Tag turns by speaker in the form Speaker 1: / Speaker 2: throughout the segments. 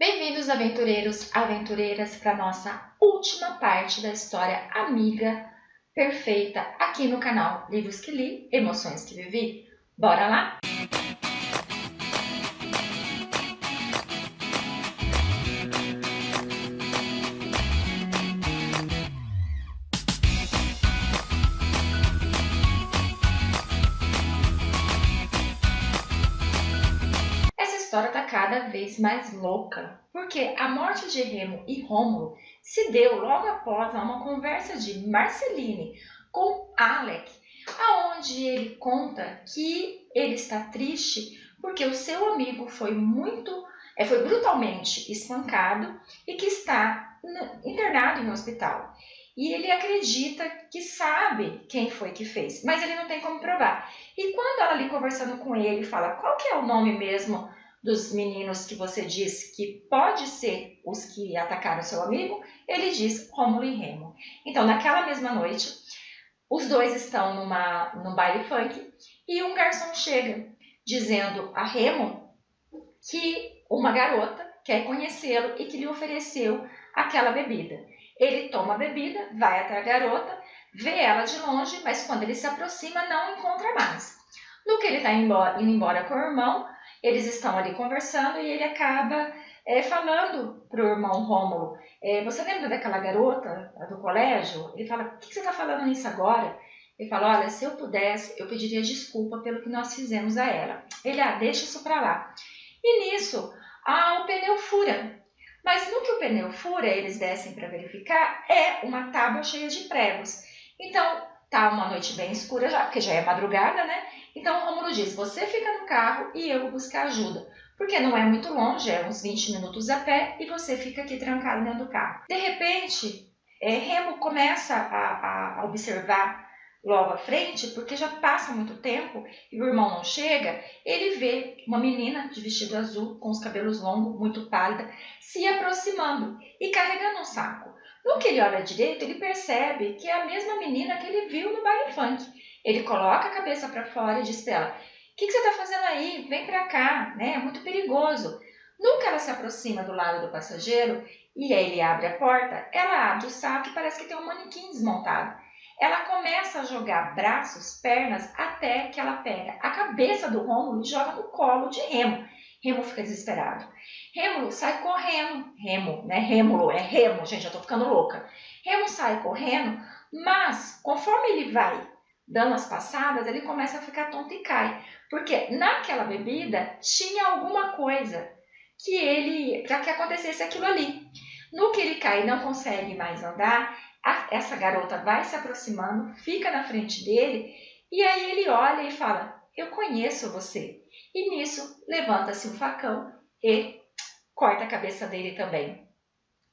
Speaker 1: Bem-vindos, aventureiros, aventureiras, para a nossa última parte da história amiga perfeita aqui no canal Livros que Li, Emoções que Vivi. Bora lá? Essa história está cada vez mais louca, porque a morte de Remo e Rômulo se deu logo após uma conversa de Marceline com Alec, aonde ele conta que ele está triste porque o seu amigo foi brutalmente espancado e que está internado em um hospital. E ele acredita que sabe quem foi que fez, mas ele não tem como provar. E quando ela ali conversando com ele fala qual que é o nome mesmo dos meninos que você diz que pode ser os que atacaram seu amigo, ele diz Rômulo e Remo. Então, naquela mesma noite, os dois estão num baile funk e um garçom chega dizendo a Remo que uma garota quer conhecê-lo e que lhe ofereceu aquela bebida. Ele toma a bebida, vai até a garota, vê ela de longe, mas quando ele se aproxima não encontra mais. No que ele está indo embora com o irmão, eles estão ali conversando e ele acaba falando para o irmão Rômulo, você lembra daquela garota do colégio? Ele fala, por que você está falando isso agora? Ele fala, olha, se eu pudesse, eu pediria desculpa pelo que nós fizemos a ela. Ele, deixa isso para lá. E nisso, o pneu fura. Mas no que o pneu fura, eles descem para verificar, é uma tábua cheia de pregos. Então, tá uma noite bem escura já, porque já é madrugada, né? Então, o Rômulo diz, você fica no carro e eu vou buscar ajuda. Porque não é muito longe, é uns 20 minutos a pé, e você fica aqui trancado dentro do carro. De repente, Remo começa a observar logo à frente, porque já passa muito tempo e o irmão não chega, ele vê uma menina de vestido azul, com os cabelos longos, muito pálida, se aproximando e carregando um saco. No que ele olha direito, ele percebe que é a mesma menina que ele viu no baile funk. Ele coloca a cabeça para fora e diz para ela, o que você está fazendo aí? Vem para cá, né? É muito perigoso. No que ela se aproxima do lado do passageiro e ele abre a porta, ela abre o saco e parece que tem um manequim desmontado. Ela começa a jogar braços, pernas, até que ela pega a cabeça do Rômulo e joga no colo de Remo. Remo fica desesperado. Remo sai correndo. Rêmulo, é Remo, gente, já tô ficando louca. Remo sai correndo, mas conforme ele vai dando as passadas, ele começa a ficar tonto e cai. Porque naquela bebida tinha alguma coisa para que acontecesse aquilo ali. No que ele cai e não consegue mais andar, essa garota vai se aproximando, fica na frente dele, e aí ele olha e fala, eu conheço você. E nisso, levanta-se um facão e corta a cabeça dele também.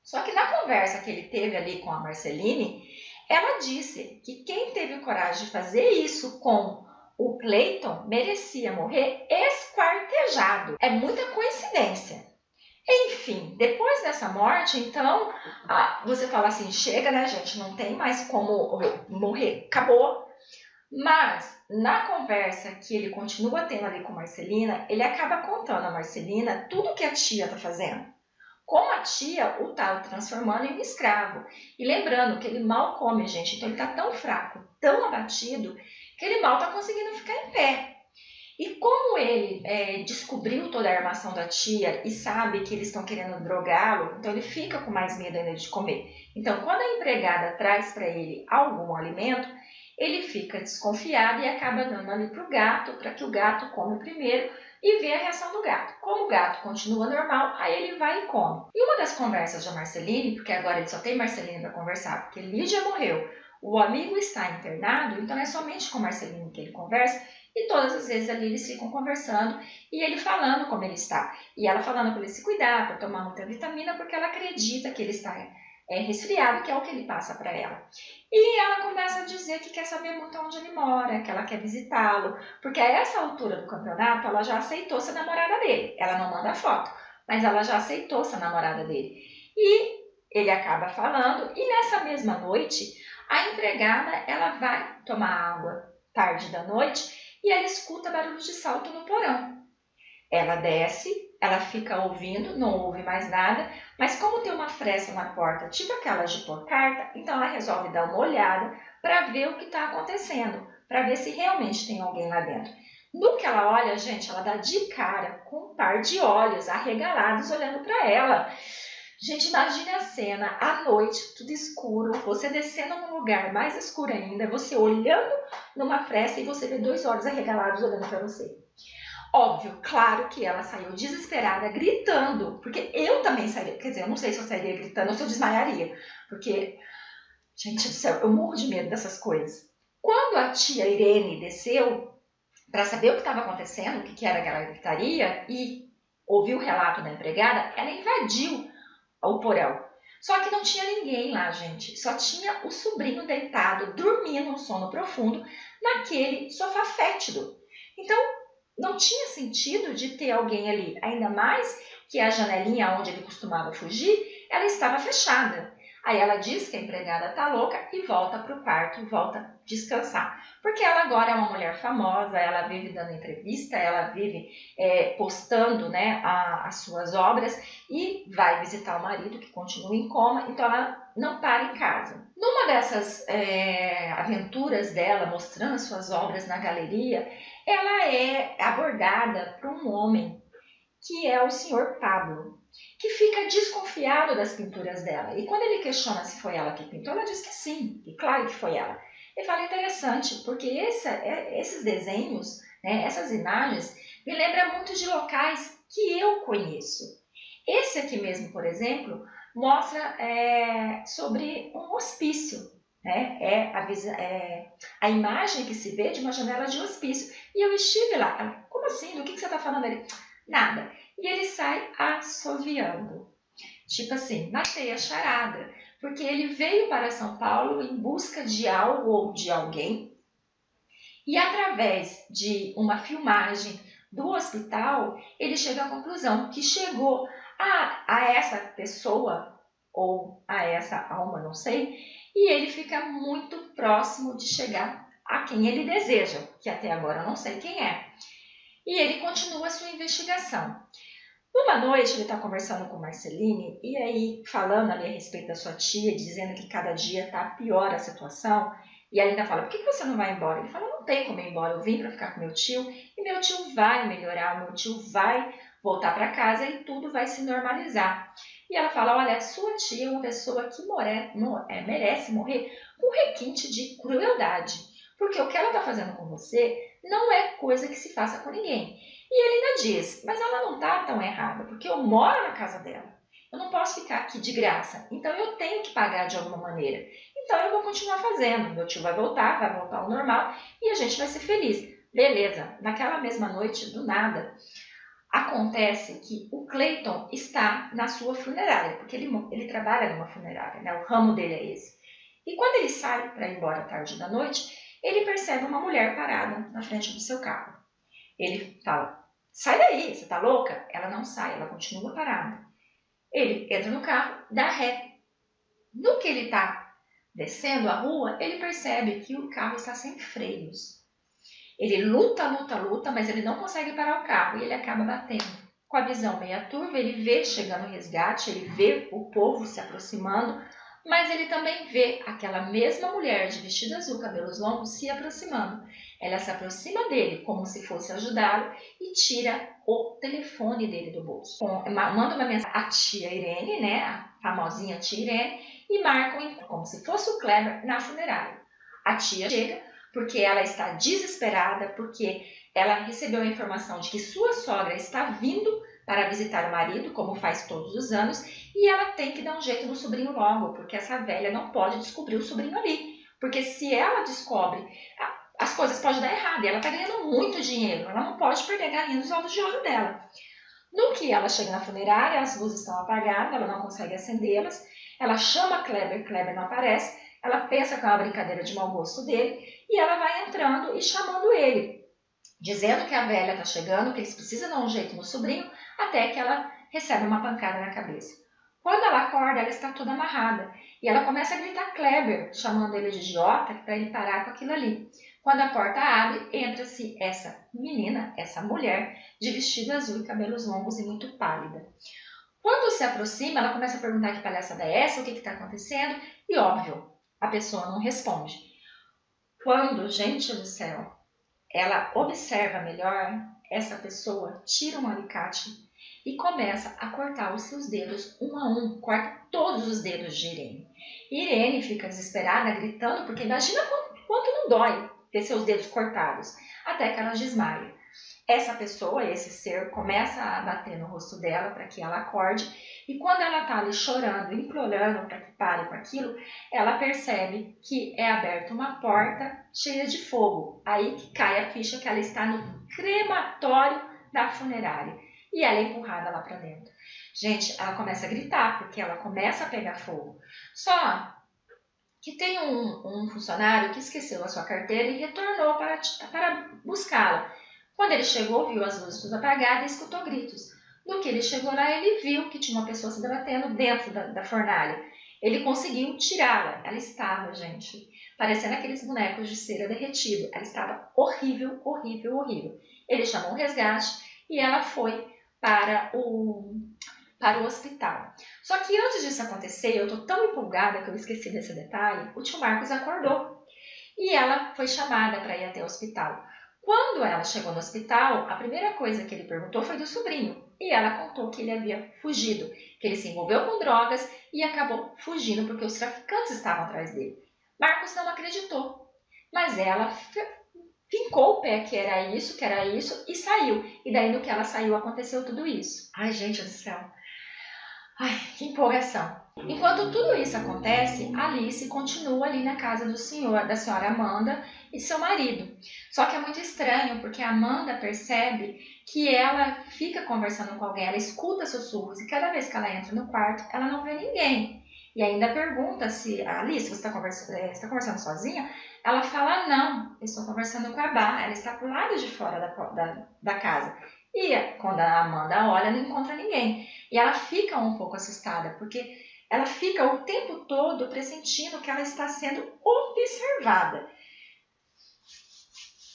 Speaker 1: Só que na conversa que ele teve ali com a Marceline, ela disse que quem teve coragem de fazer isso com o Clayton merecia morrer esquartejado. É muita coincidência. Enfim, depois dessa morte, então, você fala assim, chega, né, gente? Não tem mais como morrer, acabou. Mas, na conversa que ele continua tendo ali com Marcelina, ele acaba contando a Marcelina tudo que a tia está fazendo. Como a tia o está transformando em um escravo. E lembrando que ele mal come, gente. Então, ele está tão fraco, tão abatido, que ele mal está conseguindo ficar em pé. E como ele descobriu toda a armação da tia e sabe que eles estão querendo drogá-lo, então ele fica com mais medo ainda de comer. Então, quando a empregada traz para ele algum alimento, ele fica desconfiado e acaba dando ali para o gato, para que o gato come primeiro e vê a reação do gato. Como o gato continua normal, aí ele vai e come. E uma das conversas da Marceline, porque agora ele só tem Marceline para conversar, porque Lídia morreu, o amigo está internado, então é somente com Marceline que ele conversa, e todas as vezes ali eles ficam conversando e ele falando como ele está. E ela falando para ele se cuidar, para tomar muita vitamina, porque ela acredita que ele está resfriado, que é o que ele passa para ela. E ela começa a dizer que quer saber muito onde ele mora, que ela quer visitá-lo, porque a essa altura do campeonato ela já aceitou ser namorada dele. Ela não manda foto, mas ela já aceitou ser namorada dele. E ele acaba falando, e nessa mesma noite, a empregada ela vai tomar água tarde da noite e ela escuta barulho de salto no porão. Ela desce ela fica ouvindo, não ouve mais nada, mas como tem uma fresta na porta, tipo aquelas de pôr carta, então ela resolve dar uma olhada para ver o que está acontecendo, para ver se realmente tem alguém lá dentro. No que ela olha, gente, ela dá de cara com um par de olhos arregalados olhando para ela. Gente, imagine a cena, à noite, tudo escuro, você descendo num lugar mais escuro ainda, você olhando numa fresta e você vê 2 olhos arregalados olhando para você. Óbvio, claro que ela saiu desesperada, gritando, porque eu também sairia, quer dizer, eu não sei se eu sairia gritando ou se eu desmaiaria, porque, gente do céu, eu morro de medo dessas coisas. Quando a tia Irene desceu para saber o que estava acontecendo, o que era aquela gritaria, e ouviu o relato da empregada, ela invadiu o porão. Só que não tinha ninguém lá, gente, só tinha o sobrinho deitado, dormindo um sono profundo, naquele sofá fétido. Então, não tinha sentido de ter alguém ali, ainda mais que a janelinha onde ele costumava fugir, ela estava fechada. Aí ela diz que a empregada tá louca e volta para o quarto, volta descansar. Porque ela agora é uma mulher famosa, ela vive dando entrevista, ela vive postando, né, as suas obras e vai visitar o marido que continua em coma, então ela não para em casa. Numa dessas aventuras dela, mostrando as suas obras na galeria, ela é abordada por um homem que é o senhor Pablo, que fica desconfiado das pinturas dela. E quando ele questiona se foi ela que pintou, ela diz que sim, e claro que foi ela. Ele fala, interessante, porque esses desenhos, né, essas imagens, me lembram muito de locais que eu conheço. Esse aqui mesmo, por exemplo, mostra sobre um hospício. Né? A imagem que se vê de uma janela de hospício. E eu estive lá. Ela, como assim? Do que você está falando ali? Nada. E ele sai assoviando. Tipo assim, matei a charada. Porque ele veio para São Paulo em busca de algo ou de alguém. E através de uma filmagem do hospital, ele chega à conclusão que chegou a essa pessoa ou a essa alma, não sei, e ele fica muito próximo de chegar a quem ele deseja, que até agora eu não sei quem é. E ele continua a sua investigação. Uma noite ele está conversando com Marceline e aí falando ali a respeito da sua tia, dizendo que cada dia está pior a situação. E ela ainda fala, por que você não vai embora? Ele fala, não tem como ir embora, eu vim para ficar com meu tio e meu tio vai melhorar, meu tio vai voltar para casa e tudo vai se normalizar. E ela fala, olha, sua tia é uma pessoa que merece morrer com requinte de crueldade, porque o que ela está fazendo com você não é coisa que se faça com ninguém. E ele ainda diz, mas ela não está tão errada, porque eu moro na casa dela. Eu não posso ficar aqui de graça, então eu tenho que pagar de alguma maneira. Então eu vou continuar fazendo. Meu tio vai voltar ao normal e a gente vai ser feliz. Beleza, naquela mesma noite, do nada, acontece que o Clayton está na sua funerária, porque ele trabalha numa funerária, né? O ramo dele é esse. E quando ele sai para ir embora à tarde da noite, ele percebe uma mulher parada na frente do seu carro. Ele fala, sai daí, você tá louca? Ela não sai, ela continua parada. Ele entra no carro, dá ré. No que ele está descendo a rua, ele percebe que o carro está sem freios. Ele luta, mas ele não consegue parar o carro e ele acaba batendo. Com a visão meia turva, ele vê chegando o resgate, ele vê o povo se aproximando, mas ele também vê aquela mesma mulher de vestido azul, cabelos longos, se aproximando. Ela se aproxima dele como se fosse ajudá-lo e tira o telefone dele do bolso. Manda uma mensagem à tia Irene, né, a famosinha tia Irene, e marcam como se fosse o Kleber na funerária. A tia chega porque ela está desesperada, porque ela recebeu a informação de que sua sogra está vindo para visitar o marido, como faz todos os anos, e ela tem que dar um jeito no sobrinho logo, porque essa velha não pode descobrir o sobrinho ali. Porque se ela descobre, as coisas podem dar errado, e ela está ganhando muito dinheiro, ela não pode perder ganhando os ovos de ouro dela. No que ela chega na funerária, as luzes estão apagadas, ela não consegue acendê-las, ela chama Kleber, Kleber não aparece, ela pensa que é uma brincadeira de mau gosto dele, e ela vai entrando e chamando ele, dizendo que a velha está chegando, que eles precisam dar um jeito no sobrinho, até que ela recebe uma pancada na cabeça. Quando ela acorda, ela está toda amarrada, e ela começa a gritar Kleber, chamando ele de idiota, para ele parar com aquilo ali. Quando a porta abre, entra-se essa menina, essa mulher, de vestido azul e cabelos longos e muito pálida. Quando se aproxima, ela começa a perguntar que palhaçada é essa, o que está acontecendo, e óbvio, a pessoa não responde. Quando, gente do céu, ela observa melhor, essa pessoa tira um alicate e começa a cortar os seus dedos um a um, corta todos os dedos de Irene. Irene fica desesperada, gritando, porque imagina quanto não dói ter seus dedos cortados, até que ela desmaia. Essa pessoa, esse ser, começa a bater no rosto dela para que ela acorde, e quando ela está ali chorando, implorando para que pare com aquilo, ela percebe que é aberta uma porta cheia de fogo. Aí que cai a ficha que ela está no crematório da funerária, e ela é empurrada lá para dentro. Gente, ela começa a gritar, porque ela começa a pegar fogo. Só que tem um funcionário que esqueceu a sua carteira e retornou para buscá-la. Quando ele chegou, viu as luzes todas apagadas e escutou gritos. No que ele chegou lá, ele viu que tinha uma pessoa se debatendo dentro da fornalha. Ele conseguiu tirá-la. Ela estava, gente, parecendo aqueles bonecos de cera derretido. Ela estava horrível, horrível, horrível. Ele chamou um resgate e ela foi para o hospital. Só que antes disso acontecer, eu estou tão empolgada que eu esqueci desse detalhe, o tio Marcos acordou e ela foi chamada para ir até o hospital. Quando ela chegou no hospital, a primeira coisa que ele perguntou foi do sobrinho, e ela contou que ele havia fugido, que ele se envolveu com drogas e acabou fugindo porque os traficantes estavam atrás dele. Marcos não acreditou, mas ela fincou o pé que era isso, e saiu. E daí no que ela saiu aconteceu tudo isso. Ai, gente do céu. Ai, que empolgação. Enquanto tudo isso acontece, Alice continua ali na casa da senhora Amanda e seu marido. Só que é muito estranho, porque a Amanda percebe que ela fica conversando com alguém, ela escuta sussurros, e cada vez que ela entra no quarto, ela não vê ninguém. E ainda pergunta se Alice, você está conversando sozinha? Ela fala, não, eu estou conversando com a Bá, ela está pro lado de fora da casa. E quando a Amanda olha, não encontra ninguém. E ela fica um pouco assustada, porque ela fica o tempo todo pressentindo que ela está sendo observada.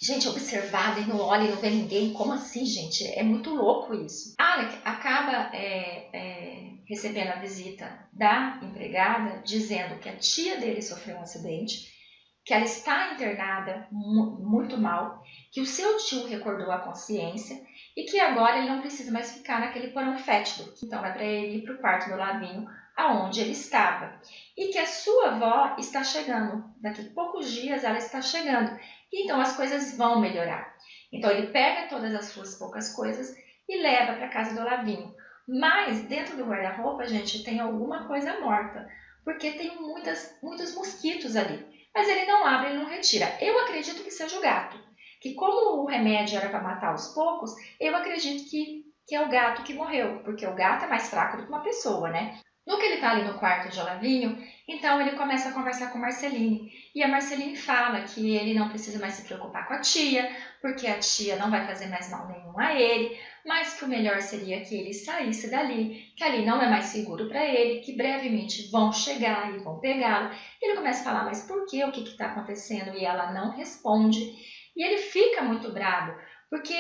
Speaker 1: Gente, observada e não olha e não vê ninguém. Como assim, gente? É muito louco isso. Alec acaba recebendo a visita da empregada, dizendo que a tia dele sofreu um acidente, que ela está internada muito mal, que o seu tio recordou a consciência e que agora ele não precisa mais ficar naquele porão fétido. Então é para ele ir para o quarto do Lavinho, aonde ele estava. E que a sua avó está chegando. Daqui a poucos dias ela está chegando. Então as coisas vão melhorar. Então ele pega todas as suas poucas coisas e leva para a casa do Lavinho. Mas dentro do guarda-roupa, gente, tem alguma coisa morta. Porque tem muitos mosquitos ali. Mas ele não abre, ele não retira. Eu acredito que seja o gato. Que como o remédio era para matar aos poucos, eu acredito que é o gato que morreu. Porque o gato é mais fraco do que uma pessoa, né? No que ele está ali no quarto de Olavinho, então ele começa a conversar com Marceline. E a Marceline fala que ele não precisa mais se preocupar com a tia, porque a tia não vai fazer mais mal nenhum a ele, mas que o melhor seria que ele saísse dali, que ali não é mais seguro para ele, que brevemente vão chegar e vão pegá-lo. Ele começa a falar, mas por quê? O que está acontecendo? E ela não responde. E ele fica muito bravo, porque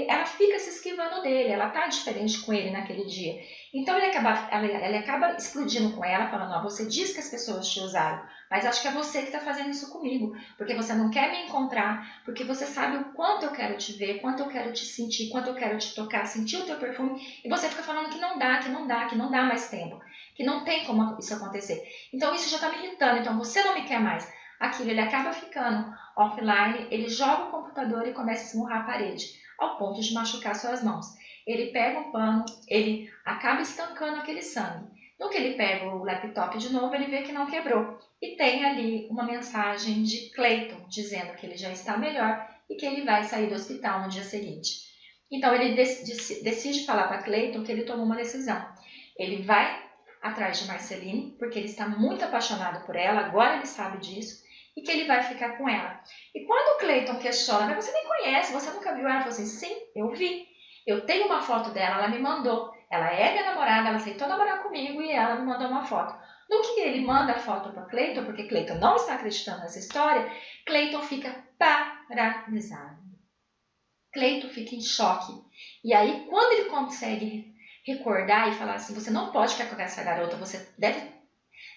Speaker 1: ela fica se esquivando dele, ela está diferente com ele naquele dia. Então ele acaba explodindo com ela, falando, você diz que as pessoas te usaram, mas acho que é você que está fazendo isso comigo, porque você não quer me encontrar, porque você sabe o quanto eu quero te ver, quanto eu quero te sentir, quanto eu quero te tocar, sentir o teu perfume, e você fica falando que não dá mais tempo, que não tem como isso acontecer. Então isso já está me irritando, então você não me quer mais. Aquilo, ele acaba ficando offline, ele joga o computador e começa a esmurrar a parede, ao ponto de machucar suas mãos. Ele pega um pano, ele acaba estancando aquele sangue. No que ele pega o laptop de novo, ele vê que não quebrou. E tem ali uma mensagem de Clayton, dizendo que ele já está melhor e que ele vai sair do hospital no dia seguinte. Então ele decide falar para Clayton que ele tomou uma decisão. Ele vai atrás de Marceline, porque ele está muito apaixonado por ela, agora ele sabe disso, e que ele vai ficar com ela. E quando o Clayton questiona, mas você nem conhece, você nunca viu ela? Ela falou assim, sim, eu vi. Eu tenho uma foto dela, ela me mandou. Ela é minha namorada, ela aceitou namorar comigo e ela me mandou uma foto. No que ele manda a foto para Clayton, porque Clayton não está acreditando nessa história, Clayton fica paralisado. Cleiton fica em choque. E aí, quando ele consegue recordar e falar assim, você não pode ficar com essa garota, você deve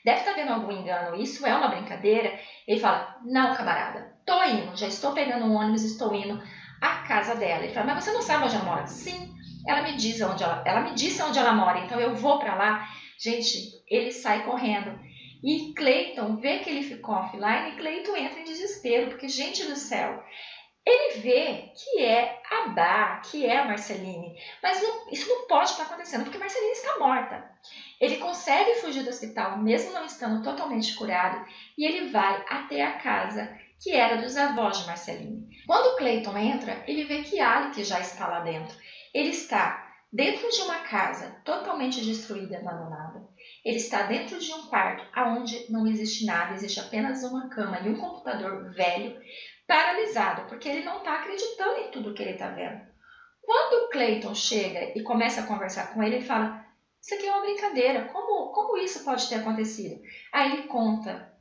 Speaker 1: estar vendo algum engano, isso é uma brincadeira. Ele fala, não, camarada, tô indo, já estou pegando um ônibus, estou indo à casa dela. Ele fala, mas você não sabe onde ela mora? Sim, ela me disse onde ela mora, então eu vou para lá. Gente, ele sai correndo. E Cleiton vê que ele ficou offline e Cleiton entra em desespero, porque, gente do céu, ele vê que é a Bá, que é a Marceline, mas isso não pode estar acontecendo, porque Marceline está morta. Ele consegue fugir do hospital, mesmo não estando totalmente curado, e ele vai até a casa que era dos avós de Marceline. Quando Cleiton entra, ele vê que Alec já está lá dentro. Ele está dentro de uma casa totalmente destruída e abandonada. Ele está dentro de um quarto onde não existe nada, existe apenas uma cama e um computador velho, paralisado, porque ele não está acreditando em tudo que ele está vendo. Quando Cleiton chega e começa a conversar com ele, ele fala, isso aqui é uma brincadeira, como isso pode ter acontecido? Aí ele conta,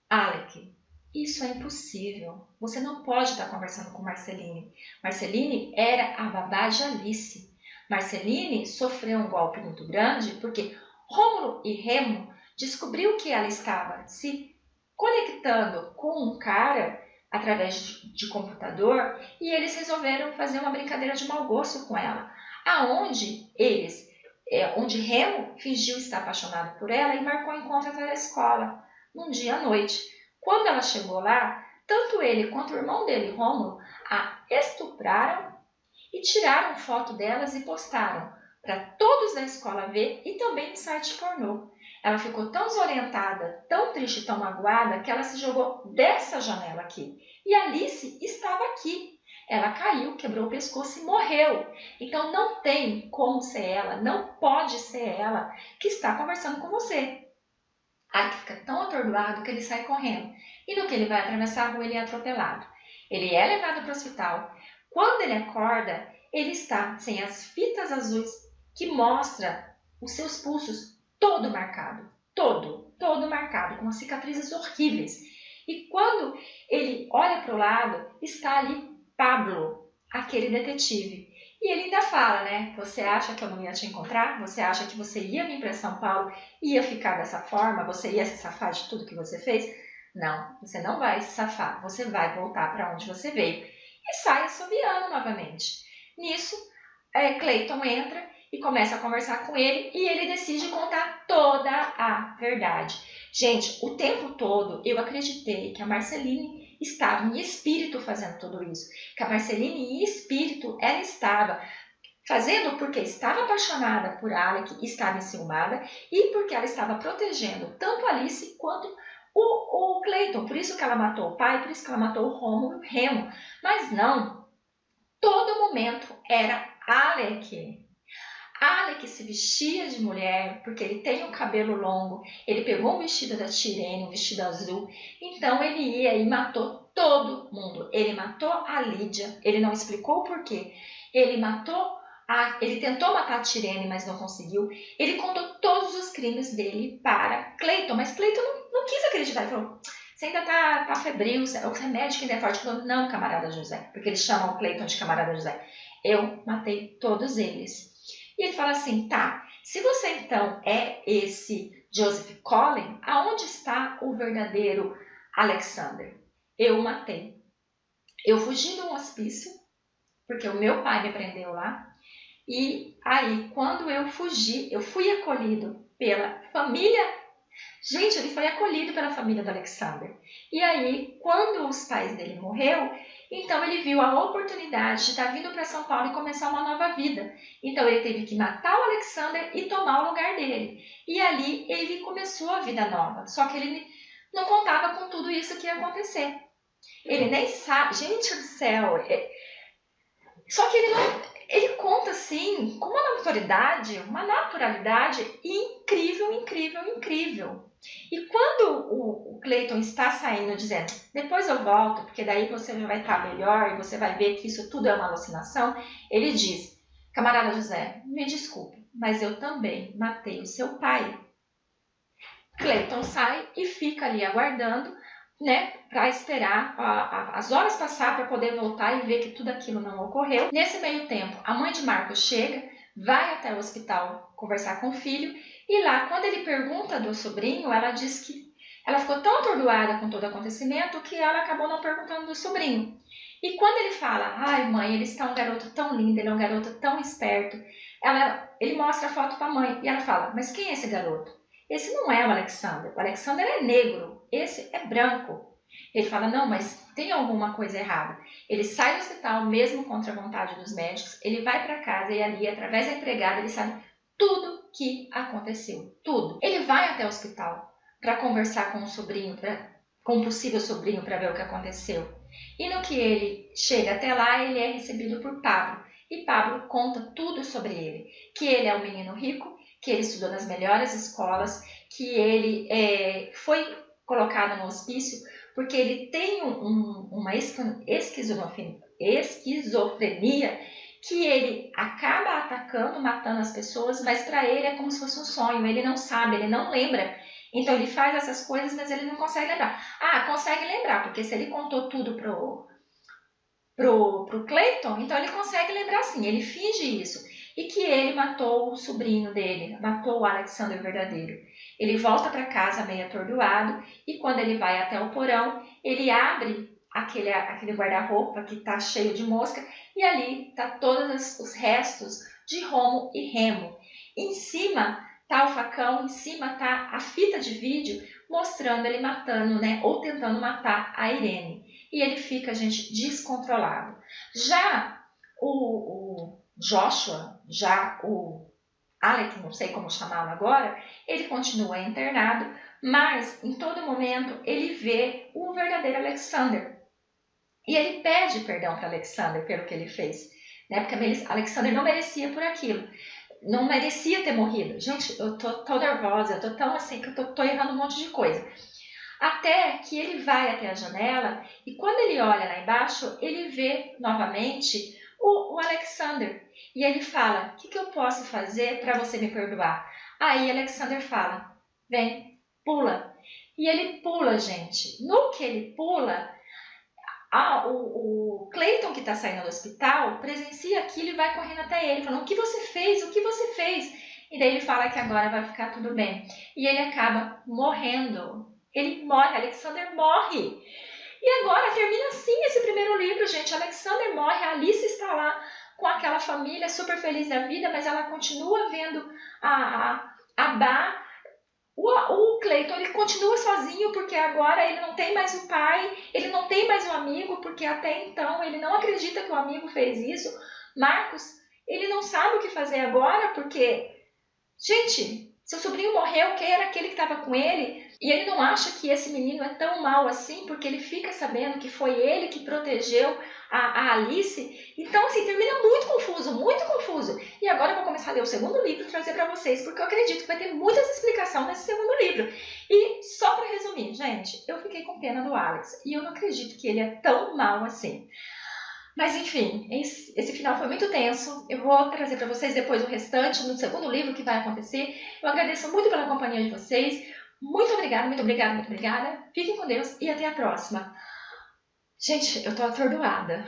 Speaker 1: Alec, isso é impossível, você não pode estar conversando com Marceline. Marceline era a babá de Alice. Marceline sofreu um golpe muito grande porque Rômulo e Remo descobriu que ela estava se conectando com um cara através de computador e eles resolveram fazer uma brincadeira de mau gosto com ela, onde Remo fingiu estar apaixonado por ela e marcou um encontro atrás da escola, num dia à noite. Quando ela chegou lá, tanto ele quanto o irmão dele, Rômulo, a estupraram e tiraram foto delas e postaram para todos da escola ver e também no site pornô. Ela ficou tão desorientada, tão triste, tão magoada, que ela se jogou dessa janela aqui. E Alice estava aqui. Ela caiu, quebrou o pescoço e morreu. Então não tem como ser ela, não pode ser ela que está conversando com você. Alec fica tão atordoado que ele sai correndo. E no que ele vai atravessar a rua, ele é atropelado. Ele é levado para o hospital. Quando ele acorda, ele está sem as fitas azuis que mostram os seus pulsos todo marcado, todo marcado, com cicatrizes horríveis. E quando ele olha para o lado, está ali Pablo, aquele detetive. E ele ainda fala, né? Você acha que eu não ia te encontrar? Você acha que você ia vir para São Paulo e ia ficar dessa forma? Você ia se safar de tudo que você fez? Não, você não vai se safar. Você vai voltar para onde você veio. E sai assobiando novamente. Nisso, Cleiton entra e começa a conversar com ele e ele decide contar toda a verdade. Gente, o tempo todo eu acreditei que a Marceline estava em espírito fazendo tudo isso. Que a Marceline em espírito ela estava fazendo porque estava apaixonada por Alec, estava enciumada e porque ela estava protegendo tanto Alice quanto o Cleiton. Por isso que ela matou o pai, por isso que ela matou o Rômulo e o Remo. Mas não, todo momento era Alec. Alec se vestia de mulher porque ele tem um cabelo longo, ele pegou um vestido da Tirene, um vestido azul, então ele ia e matou todo mundo. Ele matou a Lídia, ele não explicou o porquê, ele tentou matar a Tirene, mas não conseguiu, ele contou todos os crimes dele para Cleiton, mas Cleiton não quis acreditar, ele falou, você ainda tá febril, o remédio que ainda é forte. Ele falou, não, camarada José, porque eles chamam o Cleiton de camarada José, eu matei todos eles. E ele fala assim, tá, se você então é esse Joseph Collin, aonde está o verdadeiro Alexander? Eu o matei. Eu fugi de um hospício, porque o meu pai me prendeu lá. E aí, quando eu fugi, eu fui acolhido pela família. Gente, ele foi acolhido pela família do Alexander. E aí, quando os pais dele morreram, então ele viu a oportunidade de estar vindo para São Paulo e começar uma nova vida. Então ele teve que matar o Alexander e tomar o lugar dele. E ali ele começou a vida nova. Só que ele não contava com tudo isso que ia acontecer. Ele nem sabe. Gente do céu. Só que ele conta assim, com uma naturalidade incrível, incrível, incrível. E quando o Cleiton está saindo dizendo, depois eu volto, porque daí você vai estar melhor e você vai ver que isso tudo é uma alucinação, ele diz, camarada José, me desculpe, mas eu também matei o seu pai. Cleiton sai e fica ali aguardando né, para esperar as horas passar para poder voltar e ver que tudo aquilo não ocorreu. Nesse meio tempo, a mãe de Marcos chega, vai até o hospital conversar com o filho e lá, quando ele pergunta do sobrinho, ela diz que ela ficou tão atordoada com todo o acontecimento que ela acabou não perguntando do sobrinho. E quando ele fala, ai mãe, ele está um garoto tão lindo, ele é um garoto tão esperto, ele mostra a foto para a mãe e ela fala, mas quem é esse garoto? Esse não é o Alexander é negro, esse é branco. Ele fala, não, mas tem alguma coisa errada. Ele sai do hospital, mesmo contra a vontade dos médicos, ele vai para casa e ali, através da empregada, ele sabe tudo que aconteceu, tudo. Ele vai até o hospital para conversar com o sobrinho, com o possível sobrinho, para ver o que aconteceu. E no que ele chega até lá, ele é recebido por Pablo. E Pablo conta tudo sobre ele, que ele é um menino rico, que ele estudou nas melhores escolas, que ele foi colocado no hospício porque ele tem uma esquizofrenia que ele acaba atacando, matando as pessoas, mas para ele é como se fosse um sonho, ele não sabe, ele não lembra. Então ele faz essas coisas, mas ele não consegue lembrar. Ah, consegue lembrar, porque se ele contou tudo pro Clayton, então ele consegue lembrar sim, ele finge isso. E que ele matou o sobrinho dele, matou o Alexander verdadeiro. Ele volta para casa meio atordoado e quando ele vai até o porão, ele abre aquele guarda-roupa que está cheio de mosca e ali tá todos os restos de Romo e Remo. Em cima tá o facão, em cima tá a fita de vídeo mostrando ele matando, né, ou tentando matar a Irene. E ele fica, gente, descontrolado. Já o Joshua, já o Alec, não sei como chamá-lo agora, ele continua internado, mas em todo momento ele vê o verdadeiro Alexander. E ele pede perdão para Alexander pelo que ele fez, né? Porque Alexander não merecia por aquilo. Não merecia ter morrido. Gente, eu tô nervosa, eu tô tão assim que eu tô errando um monte de coisa. Até que ele vai até a janela e quando ele olha lá embaixo, ele vê novamente o Alexander. E ele fala, o que eu posso fazer para você me perdoar? Aí Alexander fala, vem, pula. E ele pula, gente. No que ele pula, o Clayton, que está saindo do hospital, presencia aquilo e vai correndo até ele, falando, o que você fez? O que você fez? E daí ele fala que agora vai ficar tudo bem. E ele acaba morrendo. Ele morre, Alexander morre. E agora termina assim esse primeiro livro, gente. Alexander morre, a Alice está lá com aquela família super feliz da vida, mas ela continua vendo a Bá. O Clayton, ele continua sozinho, porque agora ele não tem mais o pai, ele não tem mais o amigo, porque até então ele não acredita que o amigo fez isso. Marcos, ele não sabe o que fazer agora, porque, gente, seu sobrinho morreu, quem era aquele que estava com ele? E ele não acha que esse menino é tão mal assim, porque ele fica sabendo que foi ele que protegeu a Alice. Então, assim, termina muito confuso, muito confuso. E agora eu vou começar a ler o segundo livro e trazer para vocês, porque eu acredito que vai ter muitas explicações nesse segundo livro. E só para resumir, gente, eu fiquei com pena do Alex. E eu não acredito que ele é tão mal assim. Mas, enfim, esse final foi muito tenso. Eu vou trazer para vocês depois o restante, no segundo livro, que vai acontecer. Eu agradeço muito pela companhia de vocês. Muito obrigada, muito obrigada, muito obrigada. Fiquem com Deus e até a próxima. Gente, eu tô atordoada.